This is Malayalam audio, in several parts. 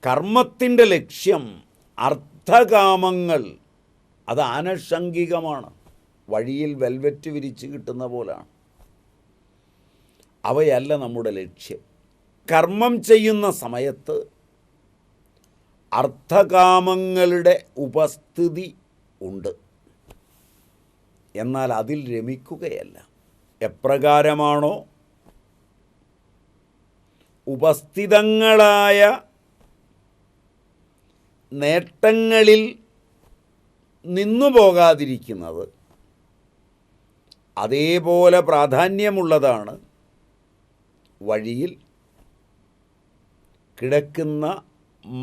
കർമ്മത്തിൻ്റെ ലക്ഷ്യം അർത്ഥകാമങ്ങൾ അത് ആനുഷംഗികമാണ്. വഴിയിൽ വെൽവെറ്റ് വിരിച്ച് കിട്ടുന്ന പോലാണ്. അവയല്ല നമ്മുടെ ലക്ഷ്യം. കർമ്മം ചെയ്യുന്ന സമയത്ത് അർത്ഥകാമങ്ങളുടെ ഉപസ്ഥിതി ഉണ്ട്, എന്നാൽ അതിൽ രമിക്കുകയല്ല. എപ്രകാരമാണോ ഉപസ്ഥിതങ്ങളായ നേട്ടങ്ങളിൽ നിന്നു പോകാതിരിക്കുന്നത്, അതേപോലെ പ്രാധാന്യമുള്ളതാണ് വഴിയിൽ കിടക്കുന്ന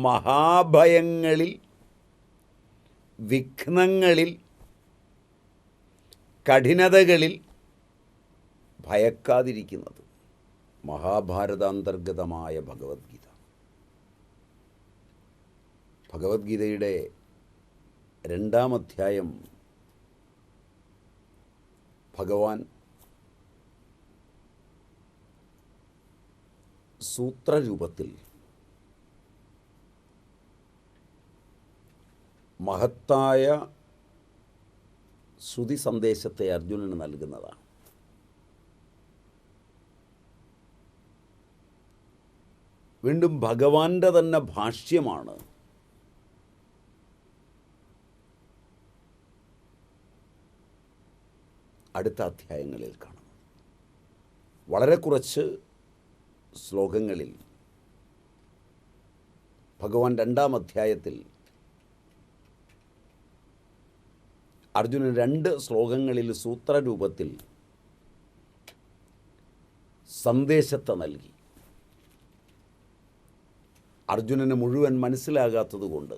മഹാഭയങ്ങളിൽ, വിഘ്നങ്ങളിൽ, കഠിനതകളിൽ ഭയക്കാതിരിക്കുന്നത്. മഹാഭാരതാന്തർഗതമായ ഭഗവത്ഗീത. ഭഗവത്ഗീതയുടെ 2-ാം അധ്യായം ഭഗവാൻ സൂത്രരൂപത്തിൽ മഹത്തായ ശ്രുതി സന്ദേശത്തെ അർജുനന് നൽകുന്നതാണ്. വീണ്ടും ഭഗവാന്റെ തന്നെ ഭാഷ്യമാണ് അടുത്ത അധ്യായങ്ങളിൽ കാണുന്നത്. വളരെ കുറച്ച് ശ്ലോകങ്ങളിൽ ഭഗവാൻ 2-ാം അധ്യായത്തിൽ അർജുനൻ 2 ശ്ലോകങ്ങളിൽ സൂത്രരൂപത്തിൽ സന്ദേശത്തെ നൽകി. അർജുനന് മുഴുവൻ മനസ്സിലാകാത്തതുകൊണ്ട്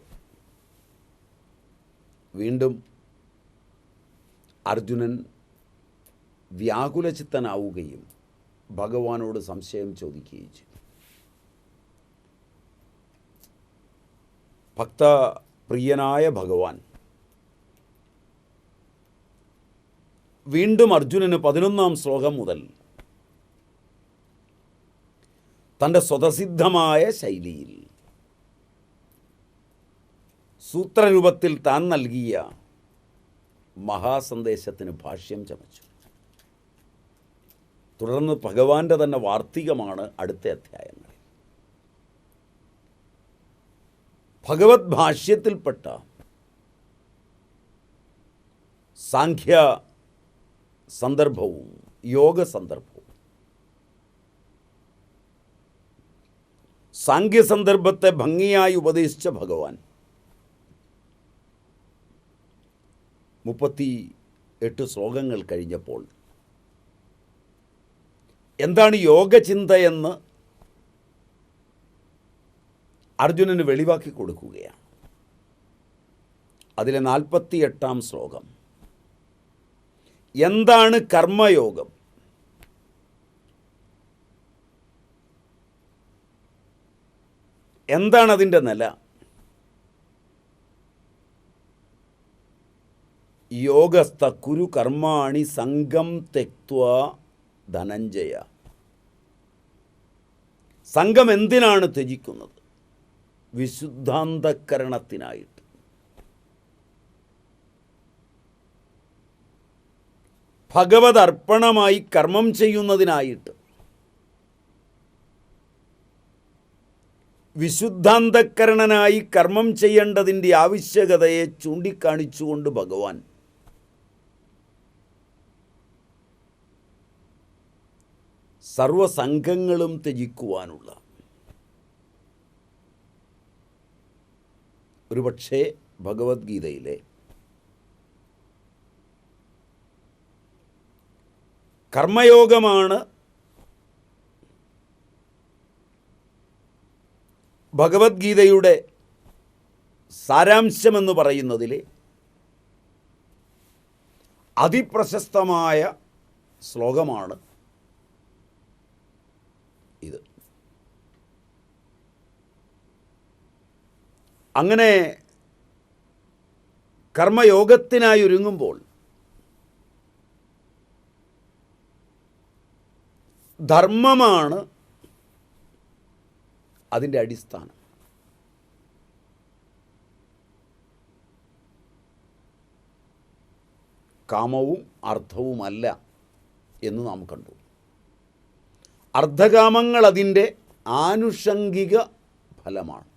വീണ്ടും അർജുനൻ വ്യാകുലചിത്തനാവുകയും ഭഗവാനോട് സംശയം ചോദിക്കുകയും ചെയ്തു. ഭക്തപ്രിയനായ ഭഗവാൻ വീണ്ടും അർജുനന് 11-ാം ശ്ലോകം മുതൽ തൻ്റെ സ്വതസിദ്ധമായ ശൈലിയിൽ സൂത്രരൂപത്തിൽ താൻ നൽകിയ മഹാസന്ദേശത്തിന് ഭാഷ്യം ചമച്ചു. തുടർന്ന് ഭഗവാന്റെ തന്നെ വാർത്തികമാണ് അടുത്ത അധ്യായങ്ങളിൽ. ഭഗവത് ഭാഷ്യത്തിൽപ്പെട്ട സാഖ്യ സന്ദർഭവും യോഗ സന്ദർഭവും, സാഖ്യസന്ദർഭത്തെ ഭംഗിയായി ഉപദേശിച്ച ഭഗവാൻ 38 ശ്ലോകങ്ങൾ കഴിഞ്ഞപ്പോൾ എന്താണ് യോഗചിന്തയെന്ന് അർജുനന് വെളിവാക്കി കൊടുക്കുകയാണ്. അതിലെ 48-ാം ശ്ലോകം എന്താണ് കർമ്മയോഗം, എന്താണ് അതിൻ്റെ നില, യോഗസ്ഥ കുരു കർമാണി സംഗം തെക്ത്വാ ധനഞ്ജയ. സംഘം എന്തിനാണ് ത്യജിക്കുന്നത്? വിശുദ്ധാന്തകരണത്തിനായിട്ട്. ഭഗവത് അർപ്പണമായി കർമ്മം ചെയ്യുന്നതിനായിട്ട്. വിശുദ്ധാന്തകരണനായി കർമ്മം ചെയ്യേണ്ടതിൻ്റെ ആവശ്യകതയെ ചൂണ്ടിക്കാണിച്ചുകൊണ്ട് ഭഗവാൻ സർവസംഘങ്ങളും ത്യജിക്കുവാനുള്ള, ഒരുപക്ഷേ ഭഗവത്ഗീതയിലെ കർമ്മയോഗമാണ് ഭഗവത്ഗീതയുടെ സാരാംശമെന്ന് പറയുന്നതിലെ അതിപ്രശസ്തമായ ശ്ലോകമാണ് ഇത്. അങ്ങനെ കർമ്മയോഗത്തിനായി ഒരുങ്ങുമ്പോൾ ധർമ്മമാണ് അതിൻ്റെ അടിസ്ഥാനം. കാമവും അർത്ഥവുമല്ല എന്ന് നാം കണ്ടു. അർത്ഥകാമങ്ങൾ അതിൻ്റെ ആനുഷംഗിക ഫലമാണ്.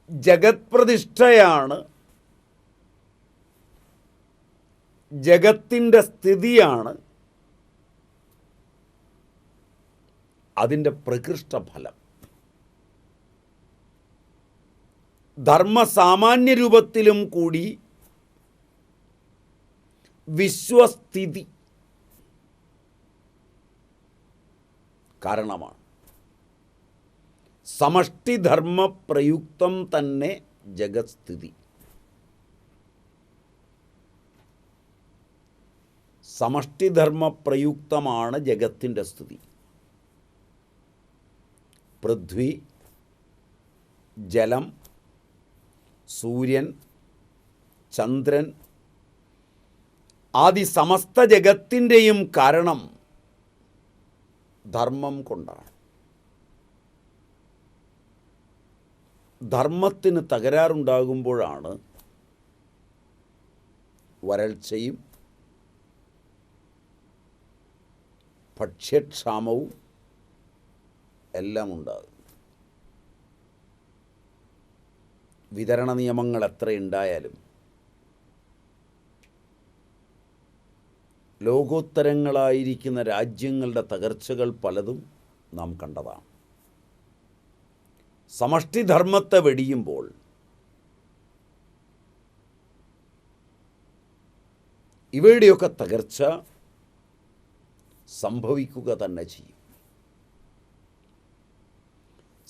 ജഗത് പ്രതിഷ്ഠയാണ്, ജഗത്തിൻ്റെ സ്ഥിതിയാണ് അതിൻ്റെ പ്രകൃഷ്ടഫലം. ധർമ്മസാമാന്യ രൂപത്തിലും കൂടി വിശ്വസ്ഥിതി കാരണമാണ്. സമഷ്ടിധർമ്മ പ്രയുക്തം തന്നെ ജഗത്സ്ഥിതി. സമഷ്ടിധർമ്മ പ്രയുക്തമാണ് ജഗത്തിൻ്റെ സ്ഥിതി. പൃഥ്വി, ജലം, സൂര്യൻ, ചന്ദ്രൻ ആദി സമസ്ത ജഗത്തിൻ്റെയും കാരണം ധർമ്മം കൊണ്ടാണ്. ധർമ്മത്തിന് തകരാറുണ്ടാകുമ്പോഴാണ് വരൾച്ചയും ഭക്ഷ്യക്ഷാമവും എല്ലാം ഉണ്ടാകും. വിതരണ നിയമങ്ങൾ എത്രയുണ്ടായാലും ലോകോത്തരങ്ങളായിരിക്കുന്ന രാജ്യങ്ങളുടെ തകർച്ചകൾ പലതും നാം കണ്ടതാണ്. സമഷ്ടിധർമ്മത്തെ വെടിയുമ്പോൾ ഇവയുടെയൊക്കെ തകർച്ച സംഭവിക്കുക തന്നെ ചെയ്യും.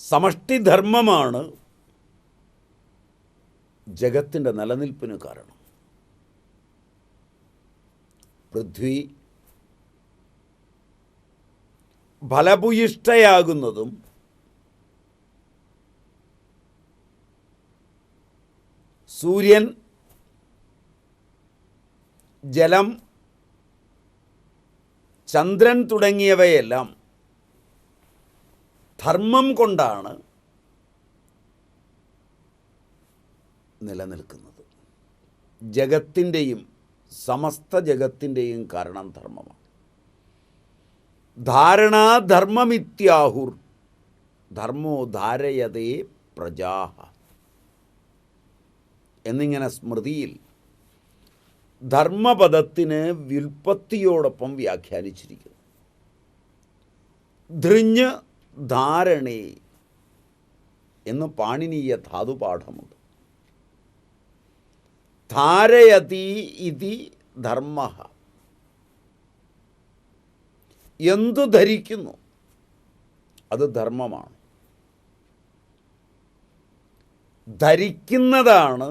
സമഷ്ടിധർമ്മമാണ് ജഗത്തിൻ്റെ നിലനിൽപ്പിന് കാരണം. പൃഥ്വി ഫലഭൂയിഷ്ഠയാകുന്നതും സൂര്യൻ, ജലം, ചന്ദ്രൻ തുടങ്ങിയവയെല്ലാം ധർമ്മം കൊണ്ടാണ് നിലനിൽക്കുന്നത്. ജഗത്തിൻ്റെയും സമസ്ത ജഗത്തിൻ്റെയും കാരണം ധർമ്മമാണ്. ധാരണാധർമ്മമിത്യാഹുർ ധർമ്മോ ധാരയതേ പ്രജാഹ എന്നിങ്ങനെ സ്മൃതിയിൽ ധർമ്മപദത്തിന് വ്യുൽപ്പത്തിയോടൊപ്പം വ്യാഖ്യാനിച്ചിരിക്കുന്നു. ധൃഞ്ഞ് ധാരണേ എന്ന് പാണിനീയ ധാതുപാഠമുണ്ട്. ധാരയതി ഇതി ധർമ്മ, എന്തു ധരിക്കുന്നു അത് ധർമ്മമാണ്. ധരിക്കുന്നതാണ്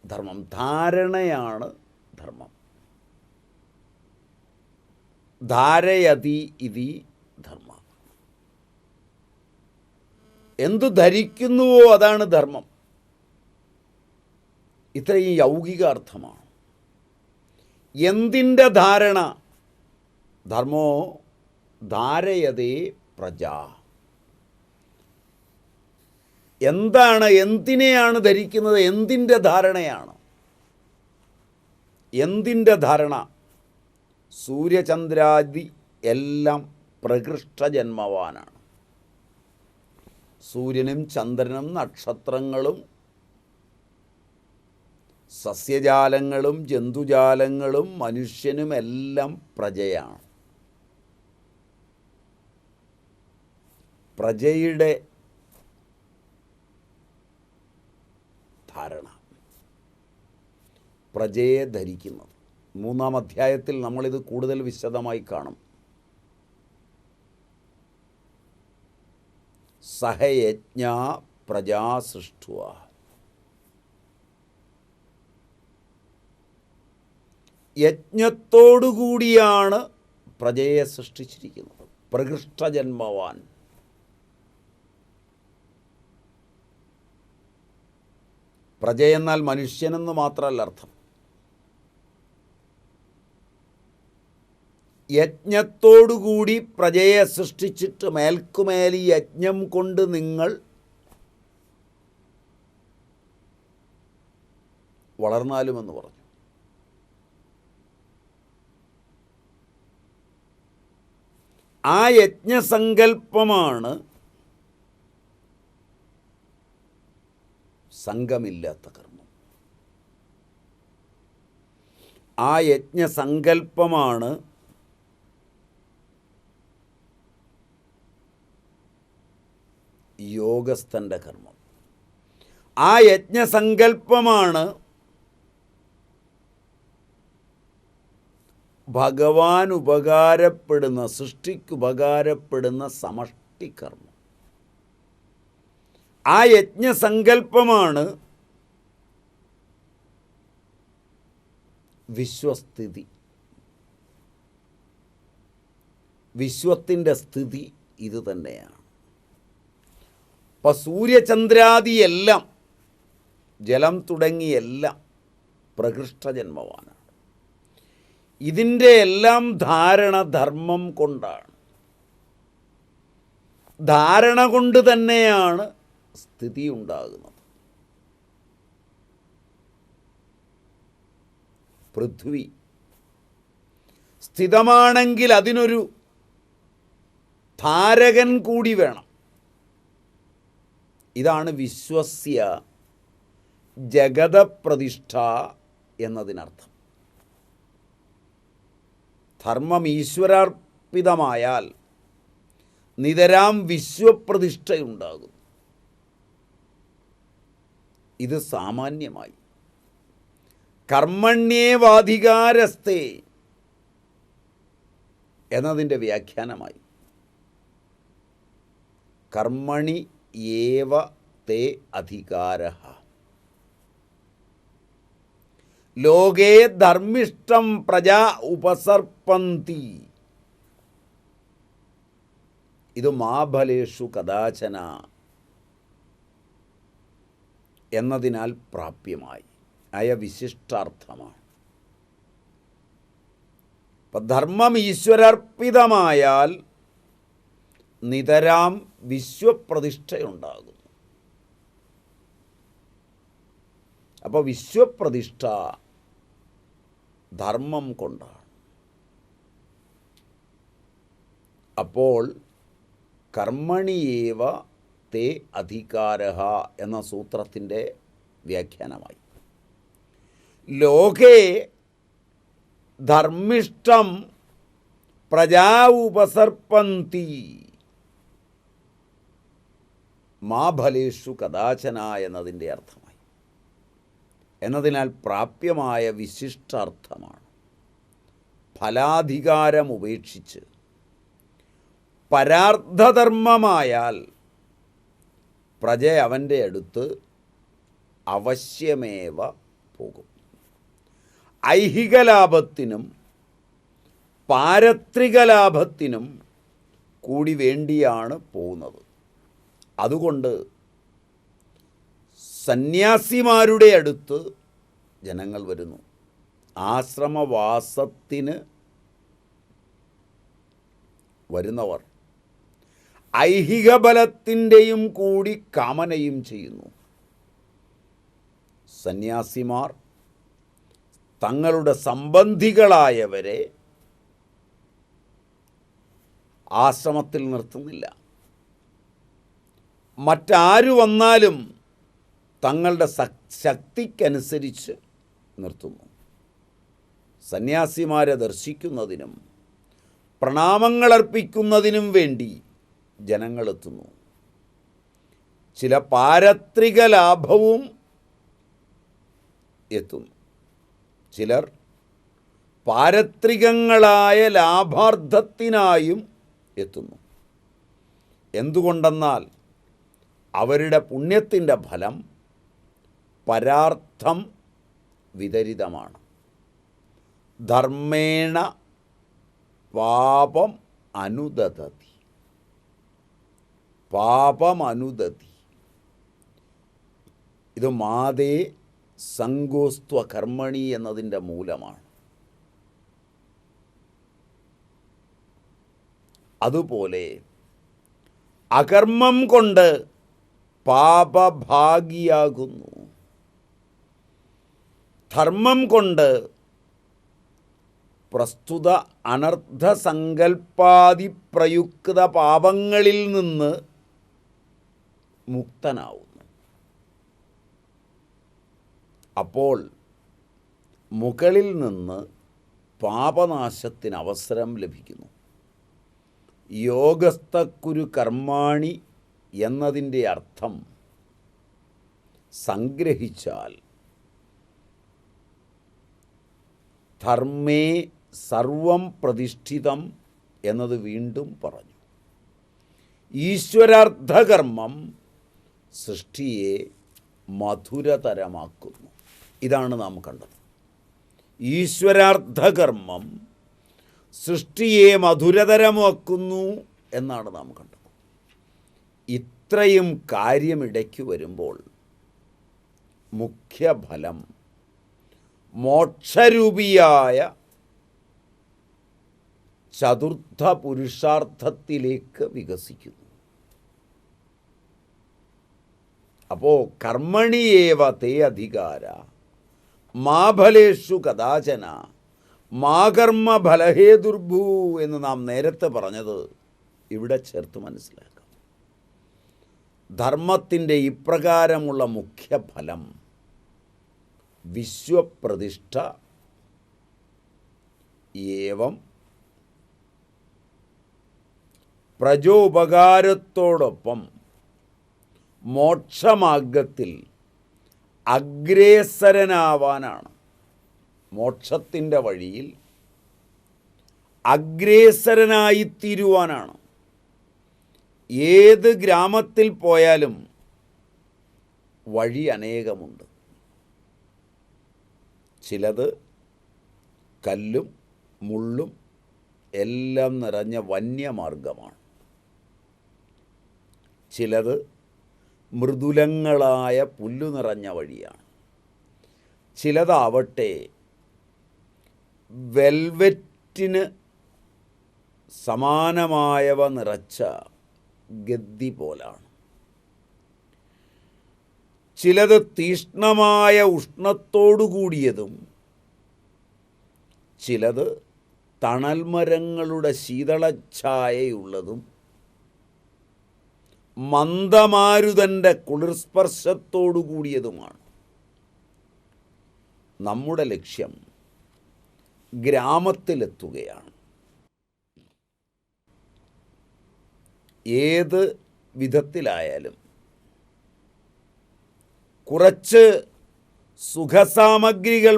ധർമ്മം, ധാരണയാണ് ധർമ്മം. ധാരയതി ഇതി ധർമ്മ, എന്തു ധരിക്കുന്നുവോ അതാണ് ധർമ്മം. ഇത്രയും യൗകിക അർത്ഥമാണ്. എന്തിൻ്റെ ധാരണ? ധർമ്മോ ധാരയതേ പ്രജാ. എന്താണ്, എന്തിനെയാണ് ധരിക്കുന്നത്? എന്തിൻ്റെ ധാരണയാണ്? എന്തിൻ്റെ ധാരണ? സൂര്യചന്ദ്രാദി എല്ലാം പ്രകൃഷ്ടജന്മവാനാണ്. സൂര്യനും ചന്ദ്രനും നക്ഷത്രങ്ങളും സസ്യജാലങ്ങളും ജന്തുജാലങ്ങളും മനുഷ്യനുമെല്ലാം പ്രജയാണ്. പ്രജയുടെ ധാരണ, പ്രജയെ ധരിക്കുന്നത്. 3-ാം അധ്യായത്തിൽ നമ്മളിത് കൂടുതൽ വിശദമായി കാണും. സഹയജ്ഞ പ്രജാ സൃഷ്ടുവ, യജ്ഞത്തോടുകൂടിയാണ് പ്രജയെ സൃഷ്ടിച്ചിരിക്കുന്നത്. പ്രകൃഷ്ടജന്മവാൻ. പ്രജയെന്നാൽ മനുഷ്യനെന്ന് മാത്രമല്ല അർത്ഥം. യജ്ഞത്തോടുകൂടി പ്രജയെ സൃഷ്ടിച്ചിട്ട് മേൽക്കുമേൽ ഈ യജ്ഞം കൊണ്ട് നിങ്ങൾ വളർന്നാലുമെന്ന് പറഞ്ഞു. ആ യജ്ഞസങ്കല്പമാണ് സംഘമില്ലാത്ത കർമ്മം. ആ യജ്ഞസങ്കല്പമാണ് യോഗസ്ഥൻ്റെ കർമ്മം. ആ യജ്ഞസങ്കല്പമാണ് ഭഗവാൻ ഉപകാരപ്പെടുന്ന, സൃഷ്ടിക്കുപകാരപ്പെടുന്ന സമഷ്ടികർമ്മം. ആ യജ്ഞസങ്കല്പമാണ് വിശ്വസ്ഥിതി. വിശ്വത്തിൻ്റെ സ്ഥിതി ഇത് തന്നെയാണ്. അപ്പം സൂര്യചന്ദ്രാദിയെല്ലാം, ജലം തുടങ്ങിയെല്ലാം പ്രകൃഷ്ടജന്മമാണ്. ഇതിൻ്റെ എല്ലാം ധാരണ ധർമ്മം കൊണ്ടാണ്. ധാരണ കൊണ്ട് തന്നെയാണ് സ്ഥിതി ഉണ്ടാകുന്നത്. പൃഥ്വി സ്ഥിതമാണെങ്കിൽ അതിനൊരു ധാരകൻ കൂടി വേണം. ഇതാണ് വിശ്വസ്യ ജഗതപ്രതിഷ്ഠ എന്നതിനർത്ഥം. ധർമ്മം ഈശ്വരാർപ്പിതമായാൽ നിതരാം വിശ്വപ്രതിഷ്ഠയുണ്ടാകും. ഇത് സാമാന്യമായി. കർമ്മണ്യേവാധികാരസ്തേ എന്നതിൻ്റെ വ്യാഖ്യാനമായി. കർമ്മണി ഏവ തേ അധികാരഃ ലോകേ ധർമ്മിഷ്ടം പ്രജാ ഉപസർപ്പന്തി. ഇത് മാഫലേഷു കദാചന എന്നതിനാൽ പ്രാപ്യമായി ആയ വിശിഷ്ടാർത്ഥമാണ്. അപ്പം ധർമ്മം ഈശ്വരാർപ്പിതമായാൽ നിതരാം വിശ്വപ്രതിഷ്ഠയുണ്ടാകുന്നു. അപ്പോൾ വിശ്വപ്രതിഷ്ഠ ധർമ്മം കൊണ്ടാണ്. അപ്പോൾ കർമ്മണിയേവ തേ അധികാരഃ എന്ന സൂത്രത്തിൻ്റെ വ്യാഖ്യാനമായി. ലോകേ ധർമ്മിഷ്ടം പ്രജാ ഉപസർപ്പന്തി മാഫലേഷു കദാചന എന്നതിൻ്റെ അർത്ഥമായി. എന്നതിനാൽ പ്രാപ്യമായ വിശിഷ്ടാർത്ഥമാണ്. ഫലാധികാരം ഉപേക്ഷിച്ച് പരാർത്ഥധർമ്മമായാൽ പ്രജ അവൻ്റെ അടുത്ത് അവശ്യമേവ പോകും. ഐഹിക ലാഭത്തിനും പാരത്രിക ലാഭത്തിനും കൂടി വേണ്ടിയാണ് പോകുന്നത്. അതുകൊണ്ട് സന്യാസിമാരുടെ അടുത്ത് ജനങ്ങൾ വരുന്നു. ആശ്രമവാസത്തിന് വരുന്നവർ ഐഹിക ബലത്തിൻ്റെയും കൂടി കാമനയും ചെയ്യുന്നു. സന്യാസിമാർ തങ്ങളുടെ സംബന്ധികളായവരെ ആശ്രമത്തിൽ നിർത്തുന്നില്ല. മറ്റാരു വന്നാലും തങ്ങളുടെ ശക്തിക്കനുസരിച്ച് നിർത്തുന്നു. സന്യാസിമാരെ ദർശിക്കുന്നതിനും പ്രണാമങ്ങളർപ്പിക്കുന്നതിനും വേണ്ടി ജനങ്ങളെത്തുന്നു. ചില പാരത്രിക ലാഭവും എത്തുന്നു. ചിലർ പാരത്രികങ്ങളായ ലാഭാർത്ഥത്തിനായും എത്തുന്നു. എന്തുകൊണ്ടെന്നാൽ അവരുടെ പുണ്യത്തിൻ്റെ ഫലം പരാർത്ഥം വിതരിതമാണ്. ധർമ്മേണ പാപം അനുദതി. പാപമനുദതി. ഇത് മാതേ സംഗോസ്ത്വ കർമ്മണി എന്നതിൻ്റെ മൂലമാണ്. അതുപോലെ അകർമ്മം കൊണ്ട് പാപഭാഗിയാകുന്നു. ധർമ്മം കൊണ്ട് പ്രസ്തുത അനർത്ഥസങ്കൽപ്പാദി പ്രയുക്ത പാപങ്ങളിൽ നിന്ന് മുക്തനാവുന്നു. അപ്പോൾ മുകളിൽ നിന്ന് പാപനാശത്തിന് അവസരം ലഭിക്കുന്നു. യോഗസ്ഥക്കുരു കർമാണി എന്നതിൻ്റെ അർത്ഥം സംഗ്രഹിച്ചാൽ ധർമ്മേ സർവം പ്രതിഷ്ഠിതം എന്നത് വീണ്ടും പറഞ്ഞു. ഈശ്വരാർത്ഥകർമ്മം സൃഷ്ടിയെ മധുരതരമാക്കുന്നു. ഇതാണ് നാം കണ്ടത്. ഈശ്വരാർത്ഥകർമ്മം സൃഷ്ടിയെ മധുരതരമാക്കുന്നു എന്നാണ് നാം കണ്ടത്. ഇത്രയും കാര്യമിടയ്ക്ക് വരുമ്പോൾ മുഖ്യഫലം മോക്ഷരൂപിയായ ചതുർത്ഥ പുരുഷാർത്ഥത്തിലേക്ക് വികസിക്കുന്നു. അപ്പോൾ കർമ്മണിയേവ തേ അധികാര മാ ഫലേഷു കദാചന മാ കർമ്മ ഫലഹേതുർഭൂ എന്ന് നാം നേരത്തെ പറഞ്ഞത് ഇവിടെ ചേർത്ത് മനസ്സിലാക്കാം. ധർമ്മത്തിൻ്റെ ഇപ്രകാരമുള്ള മുഖ്യഫലം വിശ്വപ്രതിഷ്ഠ ഏവം പ്രജോപകാരത്തോടൊപ്പം മോക്ഷമാർഗത്തിൽ അഗ്രേസരനാവാനാണ്. മോക്ഷത്തിൻ്റെ വഴിയിൽ അഗ്രേസരനായിത്തീരുവാനാണ്. ഏത് ഗ്രാമത്തിൽ പോയാലും വഴി അനേകമുണ്ട്. ചിലത് കല്ലും മുള്ളും എല്ലാം നിറഞ്ഞ വന്യമാർഗമാണ്. ചിലത് മൃദുലങ്ങളായ പുല്ലു നിറഞ്ഞ വഴിയാണ്. ചിലതാവട്ടെ വെൽവെറ്റിന് സമാനമായവ നിറച്ച ഗദ്ദി പോലാണ്. ചിലത് തീഷ്ണമായ ഉഷ്ണത്തോടുകൂടിയതും ചിലത് തണൽമരങ്ങളുടെ ശീതളഛായയുള്ളതും മന്ദമാരുതൻ്റെ കുളിർസ്പർശത്തോടുകൂടിയതുമാണ്. നമ്മുടെ ലക്ഷ്യം ഗ്രാമത്തിലെത്തുകയാണ്. ഏത് വിധത്തിലായാലും കുറച്ച് സുഖസാമഗ്രികൾ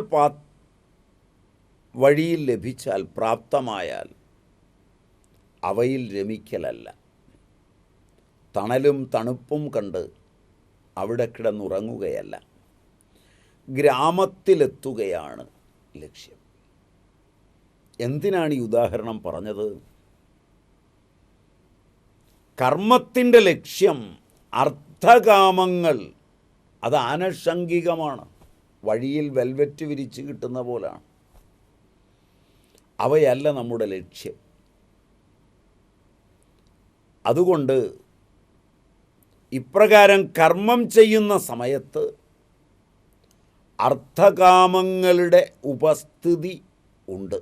വഴിയിൽ ലഭിച്ചാൽ, പ്രാപ്തമായാൽ അവയിൽ രമിക്കലല്ല. തണലും തണുപ്പും കണ്ട് അവിടെ കിടന്നുറങ്ങുകയല്ല. ഗ്രാമത്തിലെത്തുകയാണ് ലക്ഷ്യം. എന്തിനാണ് ഈ ഉദാഹരണം പറഞ്ഞത്? കർമ്മത്തിൻ്റെ ലക്ഷ്യം അർത്ഥകാമങ്ങൾ അത് ആനുഷംഗികമാണ്. വഴിയിൽ വെൽവെറ്റ് വിരിച്ച് കിട്ടുന്ന പോലാണ്. അവയല്ല നമ്മുടെ ലക്ഷ്യം. അതുകൊണ്ട് ഇപ്രകാരം കർമ്മം ചെയ്യുന്ന സമയത്ത് അർത്ഥകാമങ്ങളുടെ ഉപസ്ഥിതി ഉണ്ട്.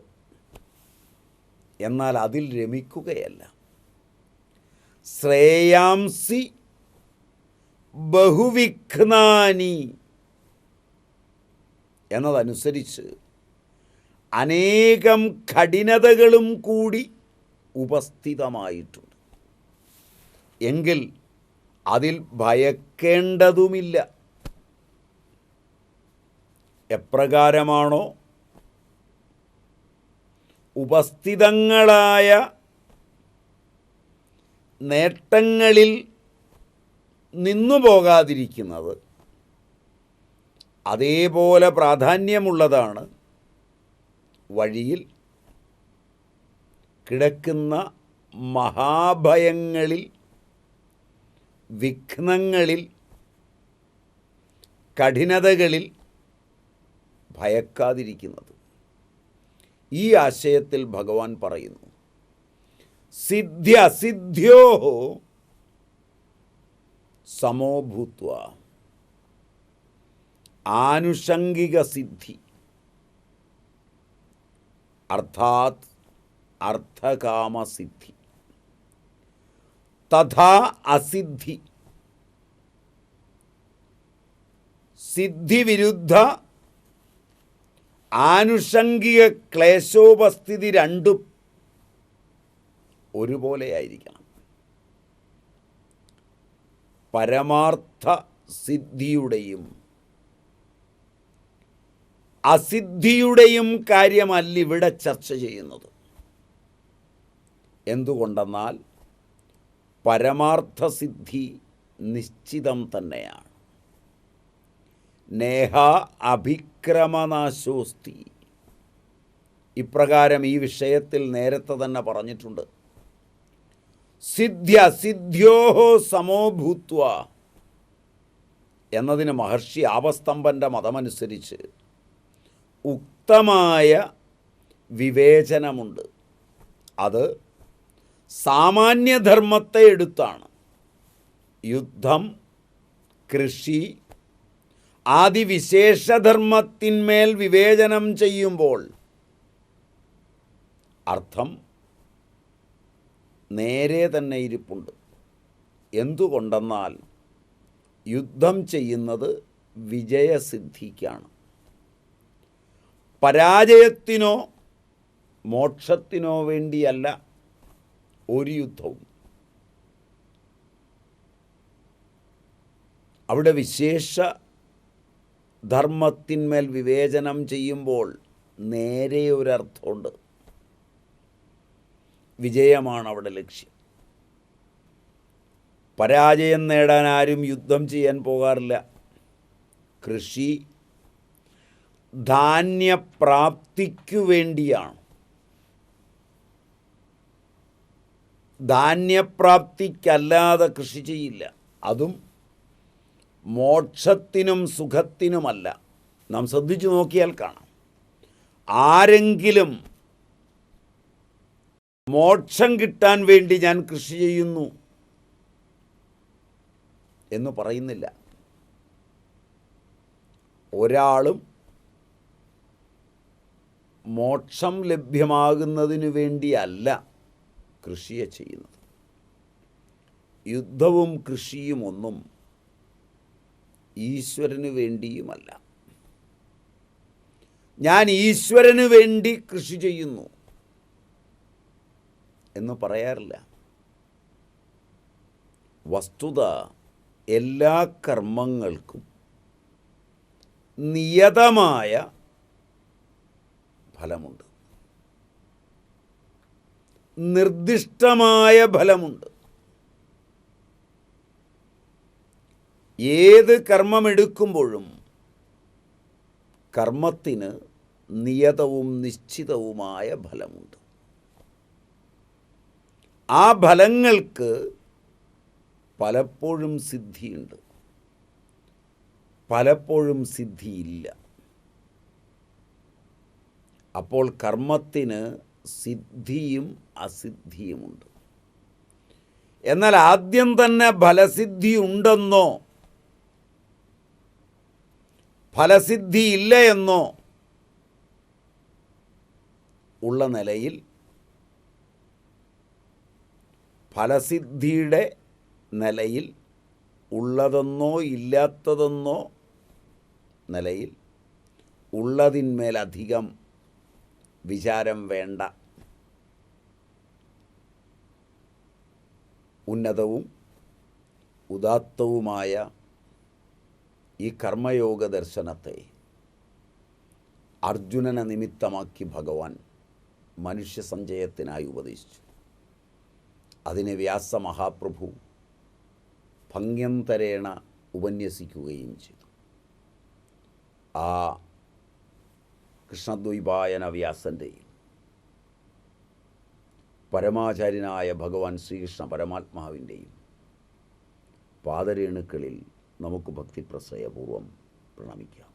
എന്നാൽ അതിൽ രമിക്കുകയല്ല. ശ്രേയാംസി ബഹുവിഘ്നാനി എന്നതനുസരിച്ച് അനേകം കഠിനതകളും കൂടി ഉപസ്ഥിതമായിട്ടുണ്ട്. എങ്കിൽ അതിൽ ഭയക്കേണ്ടതുമില്ല. എപ്രകാരമാണോ ഉപസ്ഥിതങ്ങളായ നേട്ടങ്ങളിൽ നിന്നു പോകാതിരിക്കുന്നത്, അതേപോലെ പ്രാധാന്യമുള്ളതാണ് വഴിയിൽ കിടക്കുന്ന മഹാഭയങ്ങളിൽ, വിഘ്നങ്ങളിൽ, കഠിനതകളിൽ ഭയക്കാതിരിക്കുന്നത്. ഈ ആശയത്തിൽ ഭഗവാൻ പറയുന്നു, സിദ്ധ്യ സിദ്ധ്യോ സമോ ഭൂത്വ. ആനുഷംഗിക സിദ്ധി അർത്ഥാത് അർത്ഥകാമസിദ്ധി തഥാ അസിദ്ധി സിദ്ധിവിരുദ്ധ ആനുഷംഗിക ക്ലേശോപസ്ഥിതി രണ്ടും ഒരുപോലെയായിരിക്കണം. പരമാർത്ഥ സിദ്ധിയുടെയും അസിദ്ധിയുടെയും കാര്യമല്ല ഇവിടെ ചർച്ച ചെയ്യുന്നത്. എന്തുകൊണ്ടെന്നാൽ പരമാർത്ഥസിദ്ധി നിശ്ചിതം തന്നെയാണ്. നേഹ അഭിക്രമനാശോസ്തി. ഇപ്രകാരം ഈ വിഷയത്തിൽ നേരത്തെ തന്നെ പറഞ്ഞിട്ടുണ്ട്. സിദ്ധ്യ സിദ്ധ്യോഹോ സമോഭൂത്വ എന്നതിന് മഹർഷി ആപസ്തംഭൻ്റെ മതമനുസരിച്ച് ഉക്തമായ വിവേചനമുണ്ട്. അത് സാമാന്യധർമ്മത്തെ എടുത്താണ്. യുദ്ധം, കൃഷി ആദി വിശേഷധർമ്മത്തിന്മേൽ വിവേചനം ചെയ്യുമ്പോൾ അർത്ഥം നേരെ തന്നെ ഇരിപ്പുണ്ട്. എന്തുകൊണ്ടെന്നാൽ യുദ്ധം ചെയ്യുന്നത് വിജയസിദ്ധിക്കാണ്. പരാജയത്തിനോ മോക്ഷത്തിനോ വേണ്ടിയല്ല ഒരു യുദ്ധവും. അവിടെ വിശേഷ ധർമ്മത്തിന്മേൽ വിവേചനം ചെയ്യുമ്പോൾ നേരെ ഒരർത്ഥമുണ്ട്. വിജയമാണ് അവിടെ ലക്ഷ്യം. പരാജയം നേടാൻ ആരും യുദ്ധം ചെയ്യാൻ പോകാറില്ല. കൃഷി ധാന്യപ്രാപ്തിക്കു വേണ്ടിയാണ്. ധാന്യപ്രാപ്തിക്കല്ലാതെ കൃഷി ചെയ്യില്ല. അതും മോക്ഷത്തിനും സുഖത്തിനുമല്ല. നാം ശ്രദ്ധിച്ചു നോക്കിയാൽ കാണാം, ആരെങ്കിലും മോക്ഷം കിട്ടാൻ വേണ്ടി ഞാൻ കൃഷി ചെയ്യുന്നു എന്ന് പറയുന്നില്ല. ഒരാളും മോക്ഷം ലഭ്യമാകുന്നതിന് വേണ്ടിയല്ല കൃഷിയെ ചെയ്യുന്നത്. യുദ്ധവും കൃഷിയും ഒന്നും ഈശ്വരന് വേണ്ടിയുമല്ല. ഞാൻ ഈശ്വരന് വേണ്ടി കൃഷി ചെയ്യുന്നു എന്ന് പറയാറില്ല. വസ്തുത എല്ലാ കർമ്മങ്ങൾക്കും നിയതമായ ഫലമുണ്ട്, നിർദ്ദിഷ്ടമായ ഫലമുണ്ട്. ഏത് കർമ്മമെടുക്കുമ്പോഴും കർമ്മത്തിന് നിയതവും നിശ്ചിതവുമായ ഫലമുണ്ട്. ആ ഫലങ്ങൾക്ക് പലപ്പോഴും സിദ്ധിയുണ്ട്, പലപ്പോഴും സിദ്ധിയില്ല. അപ്പോൾ കർമ്മത്തിന് സിദ്ധിയും അസിദ്ധിയുമുണ്ട്. എന്നാൽ ആദ്യം തന്നെ ഫലസിദ്ധി ഉണ്ടെന്നോ ഫലസിദ്ധി ഇല്ല എന്നോ ഉള്ള നിലയിൽ ഫലസിദ്ധിയുടെ നിലയിൽ ഉള്ളതെന്നോ ഇല്ലാത്തതെന്നോ നിലയിൽ ഉള്ളതിന്മേലധികം വിചാരം വേണ്ട. ഉന്നതവും ഉദാത്തവുമായ ഈ കർമ്മയോഗ ദർശനത്തെ അർജുനനെ നിമിത്തമാക്കി ഭഗവാൻ മനുഷ്യ സഞ്ചയത്തിനായി ഉപദേശിച്ചു. അതിനെ വ്യാസമഹാപ്രഭു ഭംഗ്യന്തരേണ ഉപന്യസിക്കുകയും ചെയ്തു. ആ കൃഷ്ണദ്വൈപായന വ്യാസൻ്റെയും പരമാചാര്യനായ ഭഗവാൻ ശ്രീകൃഷ്ണ പരമാത്മാവിൻ്റെയും പാദരേണുക്കളിൽ നമുക്ക് ഭക്തിപ്രസയപൂർവം പ്രണമിക്കാം.